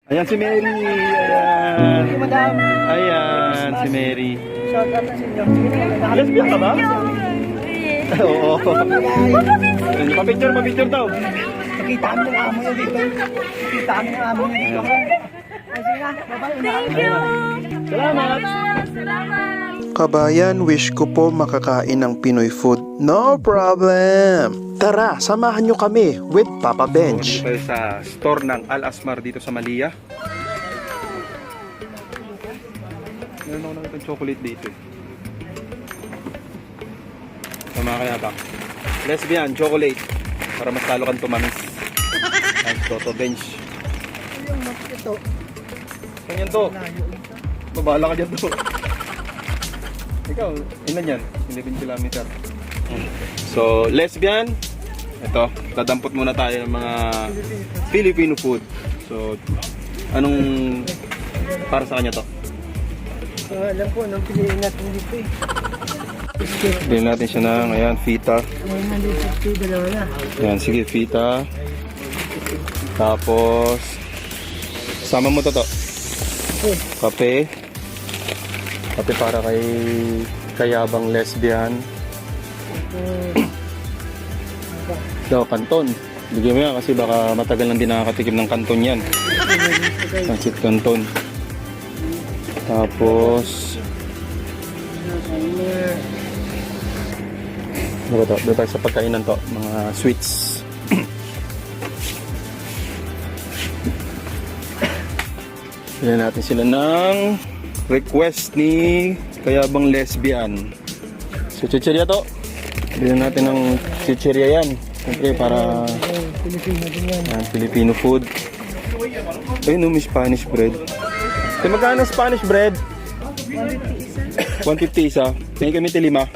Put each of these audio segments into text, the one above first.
Ayan si Mary. Ayan. Madam. Ayan si Mary. Shout out na sa inyo. Sige na, Lesbian ka ba? Oo. Pa-picture daw. Nakita kami ng amo niya dito. Nakita kami ng amo niya dito. Ay, sige na. Bye-bye. Salamat. Kabayan, wish ko po makakain ng Pinoy food. No problem! Tara, samahan nyo kami with Papa Bench. Dito tayo sa store ng Al Asmar dito sa Malia. Meron ako nakita chocolate dito. Tama kaya ba? Lesbian, chocolate. Para mas lalo kang tumamis. Ang Toto Bench. Yung mas ito. Ganyan to. Babala ka dyan to. Ikaw, ilan yan? 11 kilometer. So, lesbian. Ito, dadampot muna tayo ng mga Filipino food. So, anong para sa kanya to? Alam ko, anong piliin natin dito eh. Bilhin natin siya ng, ayan, fita. May 150, dalawa na. Ayan, sige, fita. Tapos, sama mo to. Kape. Kape para kay Kayabang Lesbian. Daw, kanton. Bigyan mo yan kasi baka matagal nang di nakakatikim ng kanton yan. Pancit kanton. Tapos, ano ba to? Doon tayo sa pagkainan to. Mga sweets. Bilhin natin sila ng request ni Kayabang Lesbian. So, chichirya to. Bilhin natin ng chichirya yan. Siyempre, para Pilipino din yan. Filipino food. Ayun, may Spanish bread. So, magkano Spanish bread? 150 isa. May kami lima.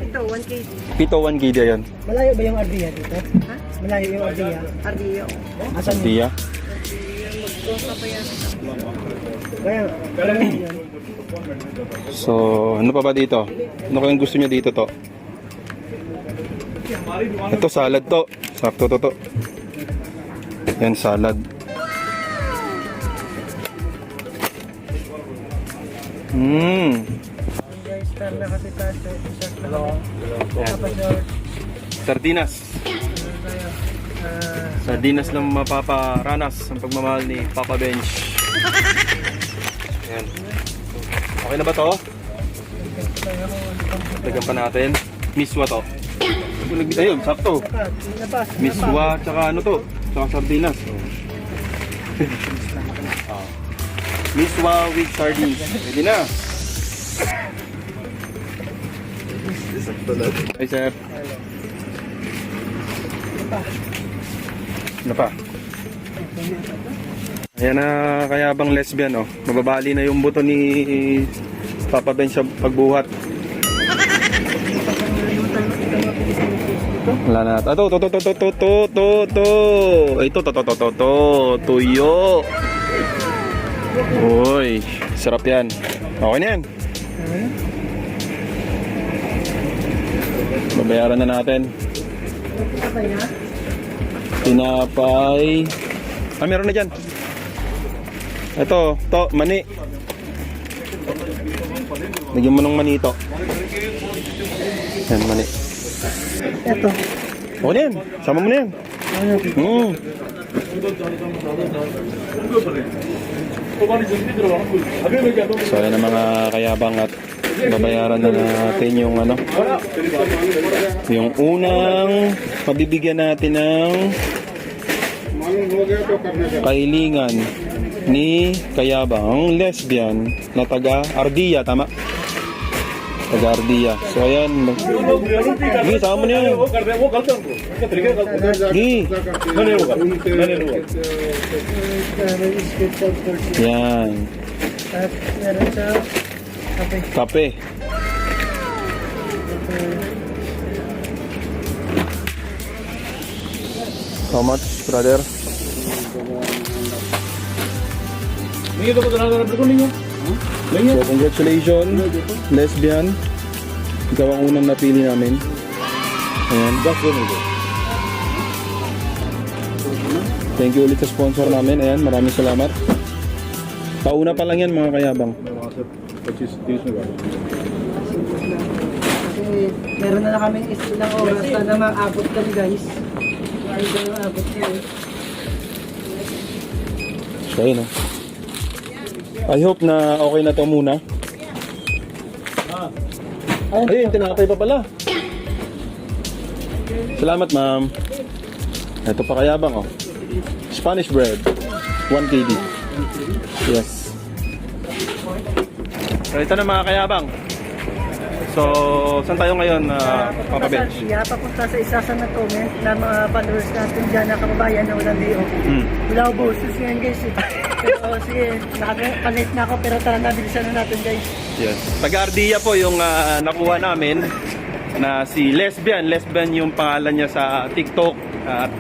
Ito, 1 kg. Pito 1 gida yan. Malayo ba yung Ardia dito? Ha? Malayo yung Ardia? Ardia. Asan yun? Diya. Kaya, alam mo yun. So, ano pa ba dito? Ano kayang gusto niya dito to? Ito, salad to. Sakto to. Yan, salad. Star na kasi tayo. Tapos Sardinas. Sardinas lang mapaparanas ang pagmamahal ni Papa Bench. Ayan. Okay na ba to? Lagyan pa natin. Miswa to. Ayun, sakto. Miswa, tsaka ano to? Tsaka sardinas. Miswa with sardines. Pwede na. Hey, sir. Ano pa? Ayan na, Kayabang Lesbian, oh. Mababali na yung buto ni Papa Ben sa pagbuhat. Wala na. Ito, tuyo. Uy, sarap yan. Okay na yan. Babayaran na natin. Tinapay. Meron na dyan. Ito, mani. Lagyan mo ng mani ito. Yan, mani. ito. O na yan. Sama mo na yan. So, yan ang mga Kayabang at babayaran na natin yung ano. Yung unang mabibigyan natin ng kahilingan ni Kayabang Lesbian na taga Ardia, tama? Taga Ardia. So ayan. Gi, sama mo na yan. Gi. Yan. At meron sa kape. Kape. How much, brother? So, congratulations, Lesbian. Ikaw ang unang napili namin. Ayan. Thank you ulit sa sponsor namin. Ayan, maraming salamat. Pauna pa lang yan mga kayabang. Kasi meron na kami ilang oras na maabot kami guys. Ay, maabot kami. So ayun oh. I hope na okay na to muna. Ayun, tinakapay pa pala. Salamat ma'am. Ito pa kayabang oh. Spanish bread. 1 kg. Yes. So ito na mga kayabang. So, saan tayo ngayon, Papa Bench? Papunta sa isa sa nag-comment na mga followers natin dyan na kababayan na walang day off. Wala ko boses ngayon guys eh. Pero sige, nakakalate na ako pero tara nabilisan na natin guys. Yes. Taga-Ardia po yung nakuha namin na si Lesbian. Lesbian yung pangalan niya sa TikTok.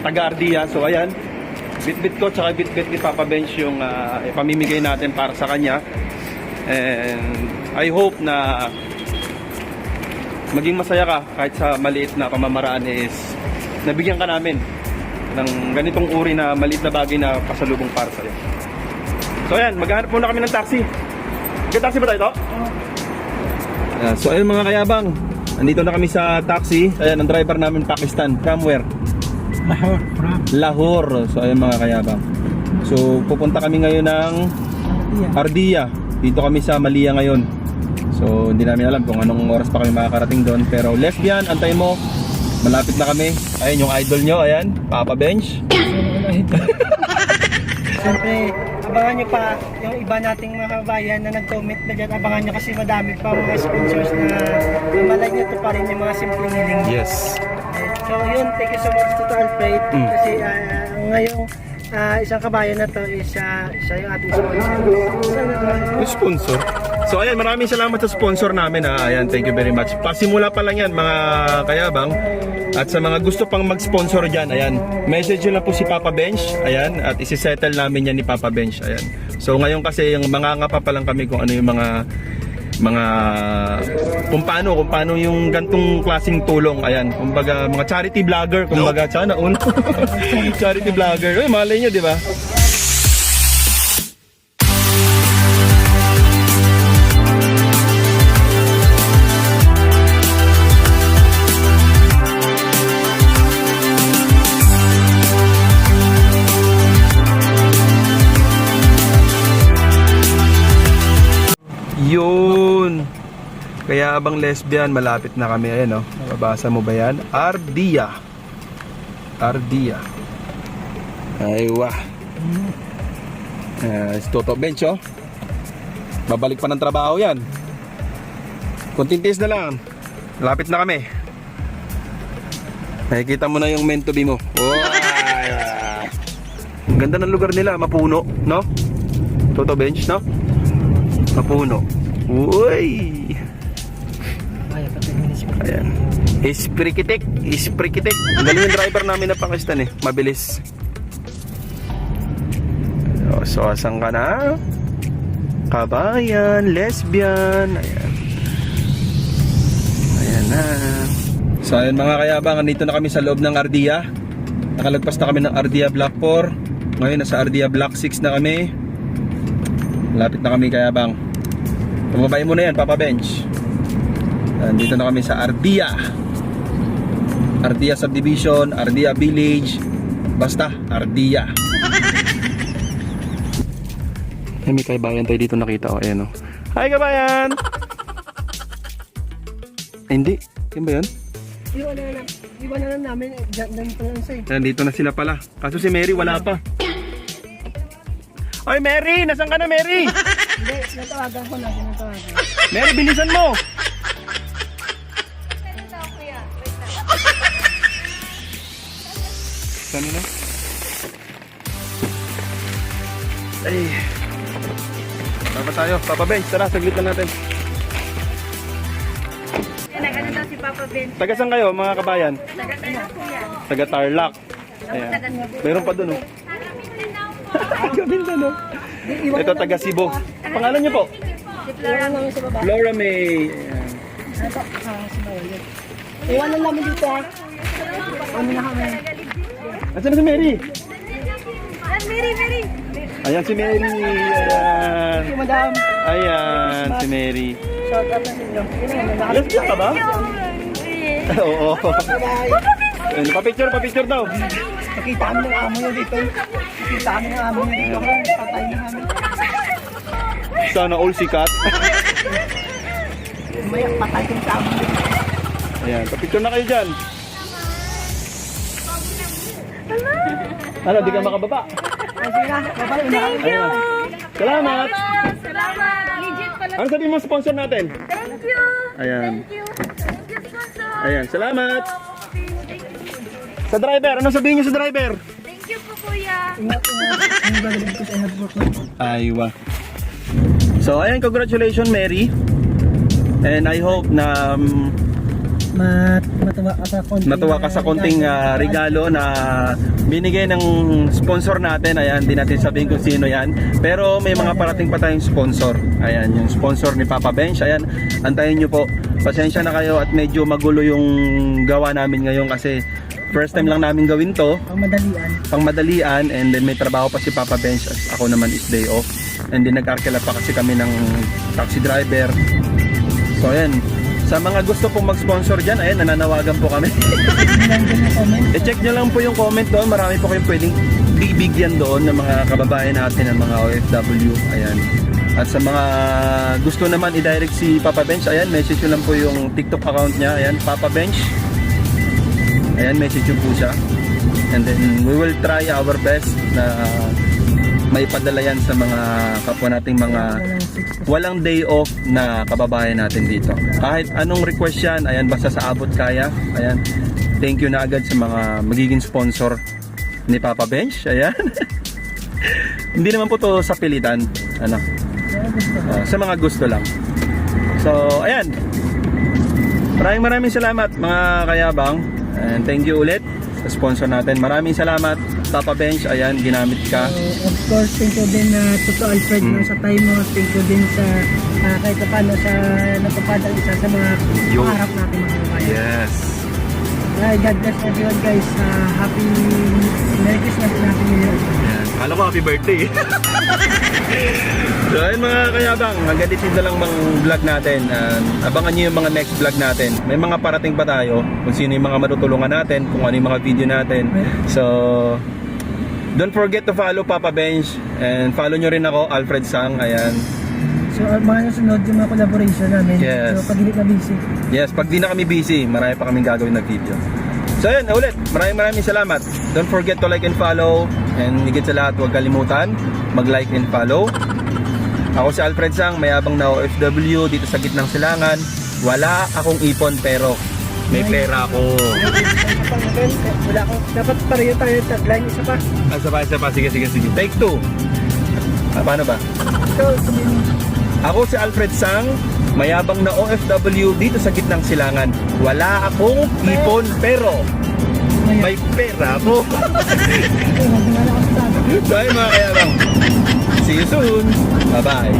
Taga-Ardia. So ayan, bit-bit ko tsaka bit-bit ni Papa Bench yung ipamimigay natin para sa kanya. And I hope na maging masaya ka kahit sa maliit na pamamaraan is nabigyan ka namin ng ganitong uri na maliit na bagay na pasalubong para sa'yo. So ayan, maghanap muna kami ng taxi. Taxi ba tayo ito? So ayun mga kayabang, andito na kami sa taxi. Ayan, ang driver namin Pakistan. From where? Lahore. So ayun mga kayabang. So pupunta kami ngayon ng Ardia. Dito kami sa Malia ngayon. So hindi namin alam kung anong oras pa kami makakarating doon. Pero Lesbian, antay mo. Malapit na kami. Ayun yung idol nyo, ayan, Papa Bench. Siyempre, abangan nyo pa yung iba nating mga kabayan na nag-comment na dyan. Abangan nyo kasi madami pa mga sponsors na malay nyo to pa rin yung mga simpleng hiling. Yes. So yun, thank you so much to Alfred. Kasi ngayong isang kabayan na to is siya yung ating sponsor. Sponsor. So ayan, maraming salamat sa sponsor namin ayan, thank you very much. Pasimula pa lang yan mga kayabang. At sa mga gusto pang mag-sponsor dyan, ayan, message nyo lang po si Papa Bench, ayan, at isi-settle namin yan ni Papa Bench, ayan. So ngayon kasi yung mangangapa pa lang kami kung ano yung mga kung paano yung gantong klaseng tulong, ayan, kumbaga mga charity vlogger, kumbaga sana uno. Charity vlogger. Uy, malay nyo, di ba? Yun. Kaya abang Lesbian, malapit na kami. Ayan, oh. Mababasa mo ba yan? Ardia. Ardia. Aywa. Toto Bench, oh. Babalik pa ng trabaho yan. Kuntintis na lang. Malapit na kami. Nakikita mo na yung meant to be mo. Wow. Ang ganda ng lugar nila. Mapuno, no? Toto Bench, no? Mapuno. Uy! Ayan. Isprikitik. Isprikitik. Ang galing yung driver namin na Pakistan eh. Mabilis. So, asan ka na? Kabayan, Lesbian. Ayan. Ayan na. So, ayan mga kayabang. Nandito na kami sa loob ng Ardia. Nakalagpas na kami ng Ardia Block 4. Ngayon, nasa Ardia Block 6 na kami. Lapit na kami kayabang. Tumabay mo na yan, Papa Bench. Nandito na kami sa Ardia. Ardia Subdivision, Ardia Village. Basta, Ardia. May kabayan tayo dito nakita ko. Ayan o. Hi kabayan! Hindi. Yan ba yan? Iwan na lang namin. Diyan pa lang sa'yo. Nandito na sila pala. Kaso si Mary wala pa. Oy Mary! Nasaan ka na Mary? Hindi, natawagan ko na. Mary, bilisan mo! Saan na? Ay. Tara tayo. Papa Bench, tara, saglit lang natin. Ano daw si Papa Ben? Taga saan kayo, mga kabayan? Taga-taga po yan. Taga Tarlac. Ayan. Meron pa dun, oh. Gamindan, oh. Ito, taga Cebu. Pangalan niyo po? Si Flora mo. Flora May. Ayan. Iwan na namin dito ha. Ano na kami? Asan na si Mary? Mary! Ayan si Mary. Ayan. Thank you, madam. Ayan si Mary. Shout out na ninyo. Lesbian ka ba? Oo. Ayun, pa-picture daw. Nakita kami ng amo nyo dito. Nakita kami ng amo nyo dito. Patay na kami. Sana all sikat. May patay kami sa amo nyo. Ayan, pa-picture na kayo dyan. Ano, di ka makababa. Ay, sige na. Bye-bye. Thank you! Salamat! Salamat! Legit pala. Ano sabihin mo sponsor natin? Thank you! Ayan. Thank you! Thank you, sponsor! Ayan, salamat! Sa driver, ano sabihin niyo sa driver? Thank you po, kuya! Ingat, ingat. Ang gagawin ko sa headboard mo. Aywa. So, ayan, congratulations Mary. And I hope na matuwa ka sa konting regalo na binigay ng sponsor natin. Ayan, di natin sabihin kung sino yan. Pero may mga parating pa tayong sponsor. Ayan, yung sponsor ni Papa Bench. Ayan, antayin nyo po. Pasensya na kayo at medyo magulo yung gawa namin ngayon kasi first time lang namin gawin to. Pangmadalian. And then may trabaho pa si Papa Bench at ako naman is day off. And then nag-arkela pa kasi kami ng taxi driver. So ayan, sa mga gusto pong mag-sponsor dyan, ayan, nananawagan po kami. I-check nyo lang po yung comment doon. Marami po kayong pwedeng bibigyan doon ng mga kababayan natin, ng mga OFW. Ayan. At sa mga gusto naman i-direct si Papa Bench, ayan, message nyo lang po yung TikTok account niya. Ayan, Papa Bench. Ayan, message nyo po siya. And then we will try our best na maipadala yan sa mga kapwa nating mga walang day off na kababayan natin dito. Kahit anong request yan, ayan, basta sa abot kaya. Ayan, thank you na agad sa mga magiging sponsor ni Papa Bench. Ayan. Hindi naman po to sa pilitan, ano, sa mga gusto lang. So ayan, maraming salamat mga kayabang, and thank you ulit sa sponsor natin. Maraming salamat Papa Bench. Ayan, ginamit ka. Of course, thank you din Toto Alfred sa time mo. Thank you din sa kahit pa paano sa natupad ang isa sa mga pangarap natin mga kababayan. Yes. God bless everyone guys. Happy Merry Christmas and Happy New Year. Ayan. Kala ko happy birthday. So ayun mga kayabang, hanggang dito na lang mga vlog natin. Abangan nyo yung mga next vlog natin. May mga parating pa tayo kung sino yung mga matutulungan natin, kung ano yung mga video natin. So don't forget to follow Papa Bench and follow nyo rin ako, Alfred Sang. Ayan. So mga sunod yung mga collaboration namin. Yes. So pag hindi na busy. Yes, pag di na kami busy, marami pa kaming gagawin na video. So ayun, ulit, maraming salamat. Don't forget to like and follow. And higit sa lahat, huwag kalimutan mag-like and follow. Ako si Alfred Sang, mayabang na OFW dito sa gitnang silangan. Wala akong ipon pero may pera ako. Wala ko. Dapat pareho tayo tagline. Isa pa. Isa pa. Sige. Take 2. Paano ba? So, sabihin mo. Ako si Alfred Sang, mayabang na OFW dito sa gitnang silangan. Wala akong ipon pero may pera ako. So ayun mga kayabang, see you soon. Bye-bye.